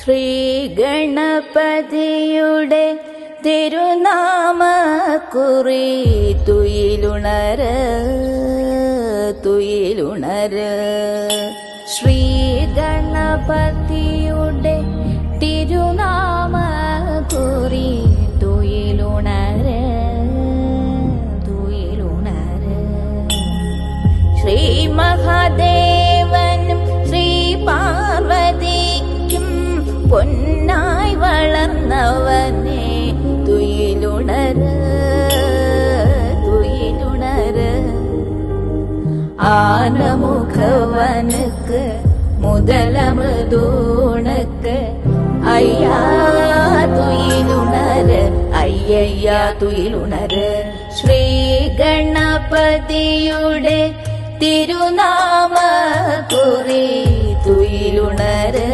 ശ്രീ ഗണപതിയുടെ തിരുനാമ കുറി തുയിലുണര് തുയിലുണര്. ശ്രീ ഗണപതിയുടെ തിരുനാമ കുറി തുയിലുണര് തുയിലുണര്. ശ്രീ മഹാദേവനും ശ്രീ പാർവതിക്കും പൊന്നായി വളർന്നവനെ തുയിലുണര് തുയിലുണര്. ആനമുഖവനുക്ക് முதலமதூனக்கு ஐயா துயிலுணரு ஐயா துயிலுணரு. ശ്രീ ഗണപതിയുടെ തിരുനാമ കുറി തുയിലുണര്